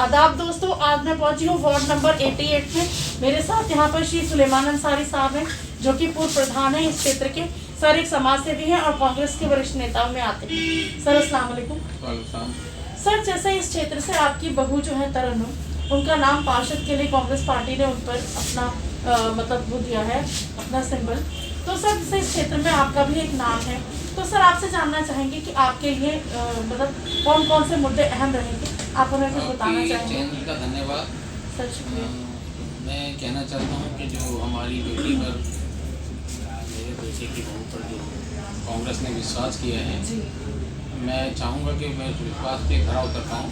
आदाब दोस्तों, आज मैं पहुंची हूँ वार्ड नंबर 88 में। मेरे साथ यहाँ पर श्री सुलेमान अंसारी साहब हैं, जो कि पूर्व प्रधान है इस क्षेत्र के। सर एक समाज सेवी हैं और कांग्रेस के वरिष्ठ नेताओं में आते हैं। सर अस्सलाम वालेकुम। सर जैसे इस क्षेत्र से आपकी बहू जो है तरन्नुम, उनका नाम पार्षद के लिए कांग्रेस पार्टी ने उन पर अपना मतलब वो दिया है, अपना सिंबल। तो सर जैसे इस क्षेत्र में आपका भी एक नाम है, तो सर आपसे जानना चाहेंगे कि आपके लिए मतलब कौन कौन से मुद्दे अहम रहेंगे, आप हमें कुछ बताना चाहेंगे? चैनल का धन्यवाद सर शुक्रिया। मैं कहना चाहता हूँ कि जो हमारी बेटी पर, मेरे बेटे की बहू पर जो कांग्रेस ने विश्वास किया है जी। मैं चाहूँगा कि मैं उस विश्वास पे खरा उतर पाऊँ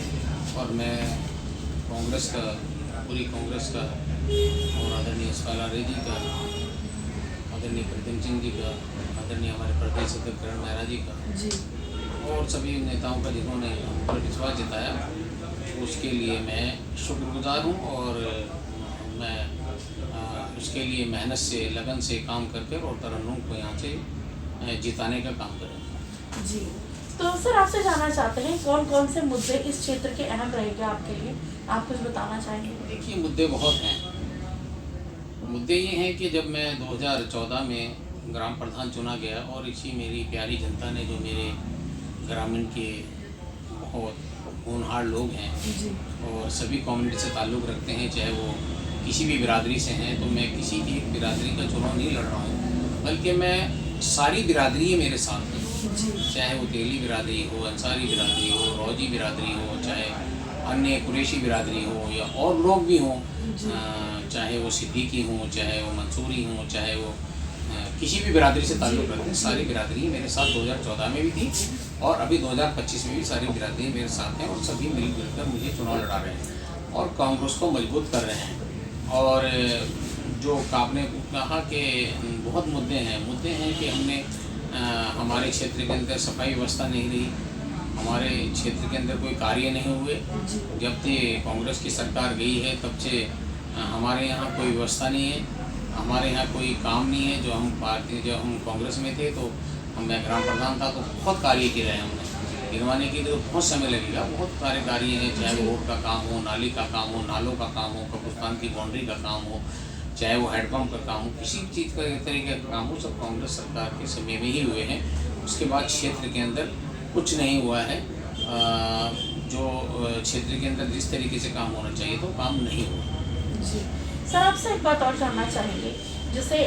और मैं कांग्रेस का, पूरी कांग्रेस का और आदरणीय यशपाल जी का, आदरणीय प्रद्युम्न सिंह जी का, आदरणीय हमारे प्रदेश अध्यक्ष करण मेहरा जी का जी। और सभी नेताओं का जिन्होंने हम पर विश्वास जताया, उसके लिए मैं शुक्रगुजार हूँ और मैं उसके लिए मेहनत से, लगन से काम करके और तरन्नुम को यहाँ से जिताने का काम करेंगे। जी। तो सर आपसे जानना चाहते हैं कौन कौन से मुद्दे इस क्षेत्र के अहम रहेंगे आपके लिए, आप कुछ बताना चाहेंगे? देखिए, मुद्दे बहुत हैं। मुद्दे ये हैं कि जब मैं 2014 में ग्राम प्रधान चुना गया और इसी मेरी प्यारी जनता ने, जो मेरे ग्रामीण के बहुत होनहार लोग हैं और सभी कम्युनिटी से ताल्लुक़ रखते हैं, चाहे वो किसी भी बिरादरी से हैं, तो मैं किसी एक बिरादरी का चुनाव नहीं लड़ रहा हूँ, बल्कि मैं सारी बिरादरी मेरे साथ है। चाहे वो तेली बिरादरी हो, अंसारी बिरादरी हो, रौजी बिरादरी हो, चाहे अन्य कुरैशी बिरादरी हो या और लोग भी हों, चाहे वो सिद्दीकी हों, चाहे वो मंसूरी हों, चाहे वो किसी भी बिरादरी से ताल्लुक़ रखते हैं, सारी बिरादरी मेरे साथ 2014 में भी थी और अभी 2025 में भी सारी बिरादरी मेरे साथ हैं और सभी मिलजुल कर मुझे चुनाव लड़ा रहे हैं और कांग्रेस को मजबूत कर रहे हैं। और जो आपने कहा कि बहुत मुद्दे हैं कि हमने हमारे क्षेत्र के अंदर सफाई व्यवस्था नहीं रही, हमारे क्षेत्र के अंदर कोई कार्य नहीं हुए। जब से कांग्रेस की सरकार गई है तब से हमारे यहाँ कोई व्यवस्था नहीं है, हमारे यहाँ कोई काम नहीं है। जो हम कांग्रेस में थे तो मैं ग्राम प्रधान था तो बहुत कार्य किए हैं हमने, गिरवाने के लिए तो बहुत समय लगेगा, बहुत सारे कार्य हैं, चाहे वो रोड का काम हो, नाली का काम हो, नालों का काम हो, कब्रिस्तान की बाउंड्री का काम हो, चाहे वो हैंडपम्प का काम हो, किसी चीज़ का तरीके का काम हो, सब कांग्रेस सरकार के समय में ही हुए हैं। उसके बाद क्षेत्र के अंदर कुछ नहीं हुआ है। जो क्षेत्र के अंदर जिस तरीके से काम होना चाहिए तो काम नहीं हुआ। जी। सर आपसे एक बात और जानना चाहेंगे, जैसे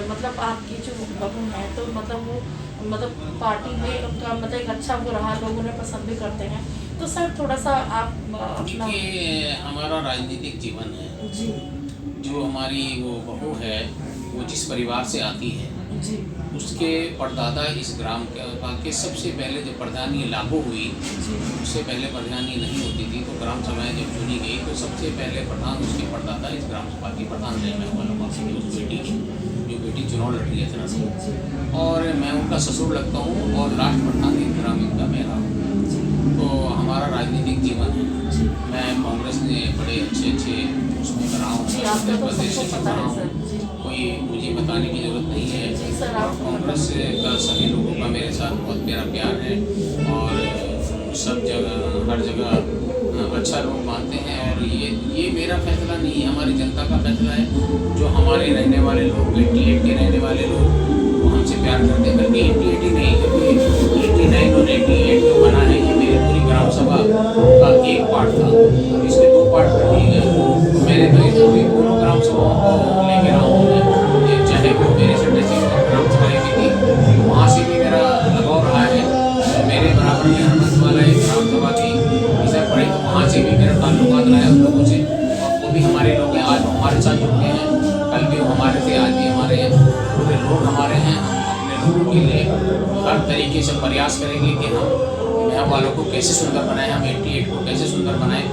मतलब आपकी जो बहू है तो मतलब वो मतलब पार्टी में उनका मतलब एक अच्छा वो रहा, लोग उन्हें पसंद भी करते हैं, तो सर थोड़ा सा आप अपना। देखिए, हमारा राजनीतिक जीवन है जी। जो हमारी वो बहू है वो जिस परिवार से आती है जी। उसके परदादा इस ग्राम के सबसे पहले जब प्रधानी लागू हुई, उससे पहले प्रधानी नहीं होती थी, तो ग्राम सभाएं जब चुनी गई तो सबसे पहले प्रधान उसके परदादा इस ग्राम सभा की प्रधान रहे। मैं वाला माफी उस बेटी की, जो बेटी चुनाव लड़ रही है तरह से, और मैं उनका ससुर लगता हूँ और लास्ट प्रधान इस ग्रामीण का मैं रहा हूँ। तो हमारा राजनीतिक जीवन है। मैं कांग्रेस ने बड़े अच्छे उसमें रहा हूँ, उत्तर प्रदेश से चुन रहा हूँ, कोई मुझे बताने की ज़रूरत नहीं है। और कांग्रेस का सभी लोगों का मेरे साथ बहुत मेरा प्यार है और सब जगह हर जगह अच्छा लोग मानते हैं। और ये मेरा फैसला नहीं है, हमारी जनता का फैसला है। जो हमारे रहने वाले लोग, 88 के रहने वाले लोग, वो हमसे प्यार करते हैं। बल्कि 88 नहीं, 89 और 88 जो बना है, ये मेरी पूरी ग्राम सभा का एक पार्ट था, इसके 2 पार्ट कर दिए गए। तो मैंने तो इस पूरी पूर्ण ग्राम सभाओं को लेकर रहा हूँ। चाहे वो मेरे से ग्राम सभाएँ भी थी, वहाँ से भी मेरा लगाव रहा है। मेरे बराबर में हरमत वाला एक ग्राम सभा थी, इसे पढ़ी, तो वहाँ से भी मेरा ताल्लुकात रहा है उन लोगों से, और वो भी हमारे लोग हैं। आज हमारे साथ जुड़ गए हैं, कल भी वो हमारे थे, आज भी हमारे हैं, पूरे लोग हमारे हैं। हम अपने लोगों के लिए हर तरीके से प्रयास करेंगे कि हम यहाँ वालों को कैसे सुंदर बनाएं, हम 88 को कैसे सुंदर बनाएं,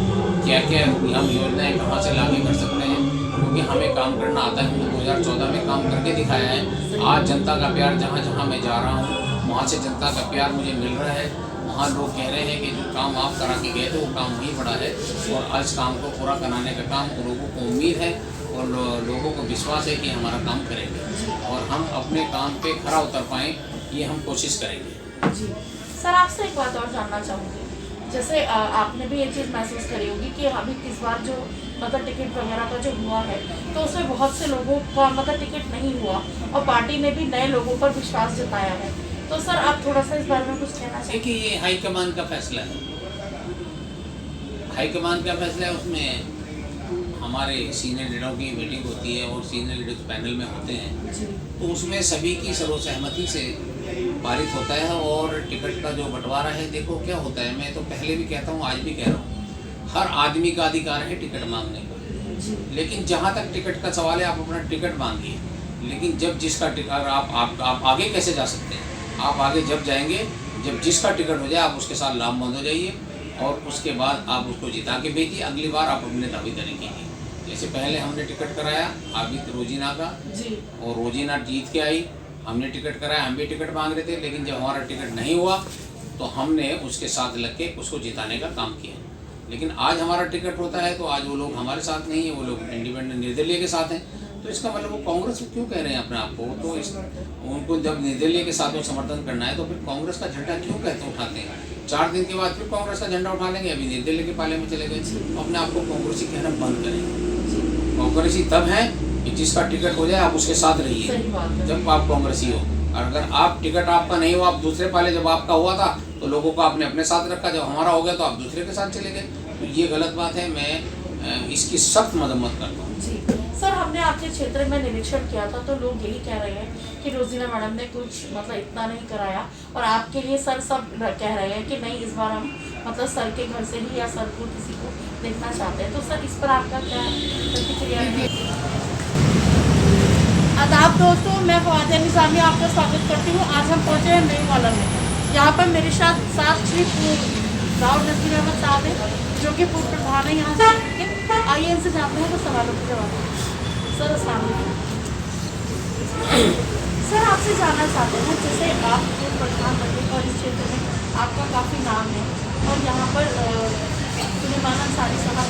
क्या क्या हम योजनाएँ कहाँ से लागू कर सकते हैं, क्योंकि हमें काम करना आता है। हमने 2014 में काम करके दिखाया है। आज जनता का प्यार जहाँ जहाँ मैं जा रहा हूँ वहाँ से जनता का प्यार मुझे मिल रहा है। वहाँ लोग कह रहे हैं कि जो काम आप करा के गए थे वो काम वहीं पड़ा है, और आज काम को पूरा कराने का काम लोगों को उम्मीद है और लोगों को विश्वास है कि हमारा काम करेंगे और हम अपने काम पे खरा उतर पाएँ, ये हम कोशिश करेंगे। जी। सर आपसे एक बात और जानना चाहूँगी, जैसे आपने भी ये चीज़ महसूस करी होगी कि अभी इस बार जो मतलब टिकट वगैरह का जो हुआ है तो उसमें बहुत से लोगों का मतलब टिकट नहीं हुआ और पार्टी ने भी नए लोगों पर विश्वास जताया है। तो सर आप थोड़ा सा इस बारे में कुछ कहना चाहिए। देखिए, ये हाईकमान का फैसला है। हाईकमान का फैसला है, उसमें हमारे सीनियर लीडरों की मीटिंग होती है और सीनियर लीडर्स पैनल में होते हैं, तो उसमें सभी की सर्वसहमति से पारित होता है। और टिकट का जो बंटवारा है, देखो क्या होता है, मैं तो पहले भी कहता हूँ, आज भी कह रहा हूँ, हर आदमी का अधिकार है टिकट मांगने का। लेकिन जहाँ तक टिकट का सवाल है, आप अपना टिकट मांगिए। लेकिन जब जिसका टिकट, आप आगे कैसे जा सकते हैं? आप आगे जब जाएंगे जब जिसका टिकट हो जाए, आप उसके साथ लामबंद हो जाइए और उसके बाद आप उसको जिता के भेजिए। अगली बार आप अपने दावेदारी कीजिए। जैसे पहले हमने टिकट कराया आबिद रोजीना का, और रोजीना जीत के आई। हमने टिकट कराया, हम भी टिकट मांग रहे थे, लेकिन जब हमारा टिकट नहीं हुआ तो हमने उसके साथ लग के उसको जिताने का काम किया। लेकिन आज हमारा टिकट होता है तो आज वो लोग हमारे साथ नहीं है, वो लोग इंडिपेंडेंट निर्दलीय के साथ हैं। तो इसका मतलब वो कांग्रेस क्यों कह रहे हैं अपने आप को? तो उनको जब निर्दलीय के साथ में समर्थन करना है तो फिर कांग्रेस का झंडा क्यों कहते उठाते हैं? 4 दिन के बाद फिर कांग्रेस का झंडा उठा लेंगे। अभी निर्दलीय के पाले में चले गए, अपने आप को कांग्रेसी कहना बंद करें। कांग्रेसी तब है कि जिसका टिकट हो जाए आप उसके साथ रहिए, जब आप कांग्रेसी हो। और अगर आप टिकट आपका नहीं हुआ, आप दूसरे पाले, जब आपका हुआ था तो लोगों को आपने अपने साथ रखा, जब हमारा हो गया तो आप दूसरे के साथ चले गए। तो ये गलत बात है, मैं इसकी सख्त मजम्मत करता हूँ। जी सर, हमने आपके क्षेत्र में निरीक्षण किया था तो लोग यही कह रहे हैं कि रोजीना मैडम ने कुछ मतलब इतना नहीं कराया, और आपके लिए सर सब कह रहे हैं कि नहीं, इस बार हम मतलब सर के घर से ही या सर को किसी को देखना चाहते हैं। तो सर इस पर आपका क्या प्रतिक्रिया है? आदाब दोस्तों, मैं फवादिया निज़ामी आपका स्वागत करती हूँ। आज हम पहुँचे हैं नई वाला में। यहाँ पर मेरे साथ श्री राव नसीर अहमद साहब हैं, जो कि पूर्व प्रधान है यहाँ से। आइए इनसे जानते हैं तो सवालों के जवाब। सर अस्सलाम वालेकुम। सर आपसे जानना चाहते हैं, जैसे आप पूर्व प्रधानमंत्री और इस क्षेत्र में आपका काफ़ी नाम है, और यहाँ पर सुलेमान अंसारी साहब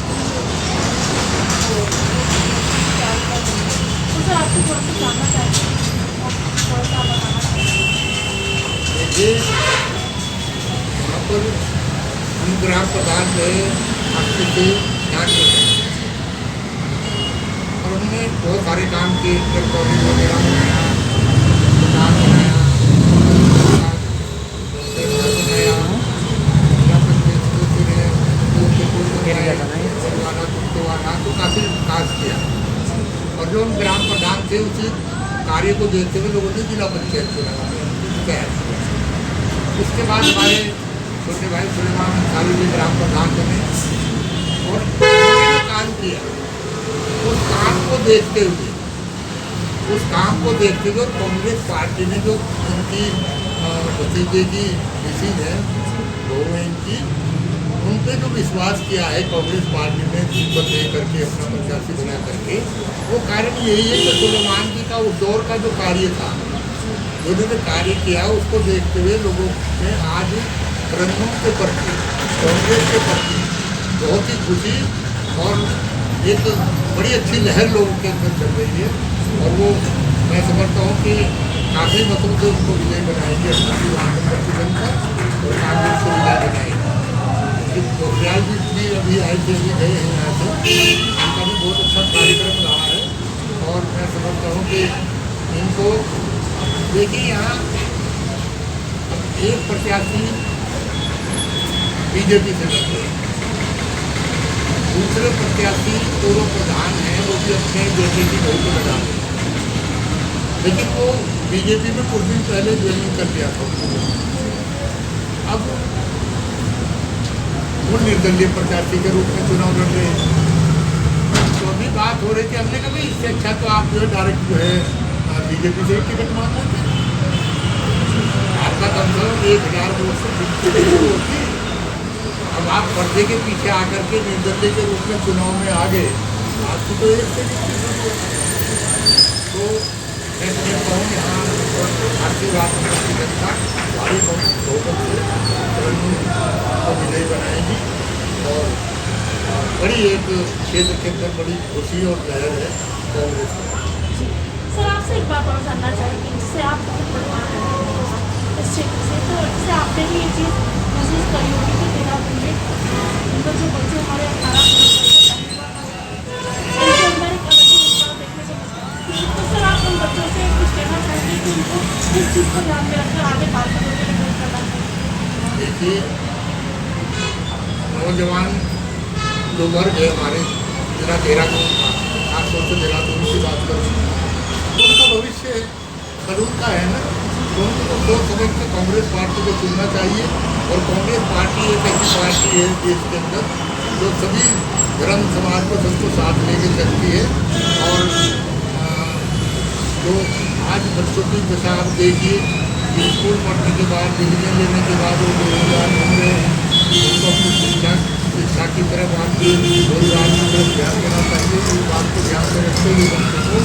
तो सर आपसे थोड़ा सा जानना चाहते हैं और थोड़ा सा बताना देखिए, वहाँ पर हम ग्राम प्रधान रहे आपके से ध्यान देते, और हमने बहुत सारे काम किए। कॉलेज वगैरह बनाया, अस्पताल बनाया, तो काफ़ी विकास किया। और जो हम ग्राम प्रधान थे, उस कार्य को देखते हुए लोगों ने जिला पंचायत चुना तैयार किया। उसके बाद हमारे छोटे भाई सुलेमान अंसारी जी ग्राम प्रधान बने, और उन्होंने काम किया। उस काम को देखते हुए और कांग्रेस पार्टी ने जो उनकी भतीजे की मिसिज है, बहू है इनकी, उन पर जो विश्वास किया है कांग्रेस पार्टी ने जीवन दे करके, अपना प्रत्याशी बना करके, वो कारण यही है कि सुलेमान जी का उस दौर का जो कार्य था, उन्होंने कार्य किया, उसको देखते हुए लोगों में आज रंगों के प्रति, कांग्रेस के प्रति बहुत ही खुशी और एक बड़ी अच्छी लहर लोगों के अंदर चल रही है। और वो मैं समझता हूँ कि काफ़ी मतों से उनको विजय बनाएगी, अपनी जनता, और कांग्रेस को विजय बनाएगी। पोखरियाल भी अभी आए थे, अभी गए हैं यहाँ से, उनका भी बहुत अच्छा कार्यक्रम रहा है। और मैं समझता हूँ कि इनको देखिए, यहाँ एक प्रत्याशी बीजेपी से लड़ते हैं, दूसरे प्रत्याशी पूर्व प्रधान हैं, वो भी अपने बेटे की बहू को लगा रहे हैं, लेकिन वो बीजेपी में कुछ दिन पहले ज्वाइनिंग कर दिया था। अब वो निर्दलीय प्रत्याशी के रूप में चुनाव लड़ रहे हैं। तो अभी बात हो रही थी, हमने कहा भाई इससे अच्छा तो आप जो है डायरेक्ट जो है बीजेपी से टिकट मांगना थे, आपका कम से कम 1000 वोट से होती। अब आप पर्दे के पीछे आकर के निर्दलीय के रूप में चुनाव में आ गए, आपको तो एक से तो मैं समझता हूँ यहाँ आशीर्वाद जनता भारी बहुमत से को विजयी बनाएगी, और बड़ी एक क्षेत्र के अंदर बड़ी खुशी और लहर है कांग्रेस में। सर आपसे एक बात और जानना चाहेंगे, जिससे आप इस क्षेत्र से, तो इससे आपने भी ये चीज़ महसूस करी होगी कि देहरादून में उनको इस चीज़ को ध्यान में रखकर आगे पार्षदों के लिए वोट करना चाहिए? देखिए, नौजवान जो वर्ग है हमारे जिला देहरादून का, खासतौर से देहरादून की बात करूँ, उनका भविष्य कानून का है ना, तो उनको सोच समझ के कांग्रेस पार्टी को चुनना चाहिए। और कांग्रेस पार्टी एक ऐसी पार्टी है देश के अंदर जो सभी धर्म समाज को सबको साथ लेके चलती है। और जो आज बच्चों की दशा आप देखिए कि स्कूल पढ़ने के बाद, डिवीजन लेने के बाद वो बेरोजगार घूम रहे हैं, उनको अपनी शिक्षा की तरफ आपके रोजगार की तरफ ध्यान देना चाहिए। इस बात को ध्यान में रखते हुए बच्चों को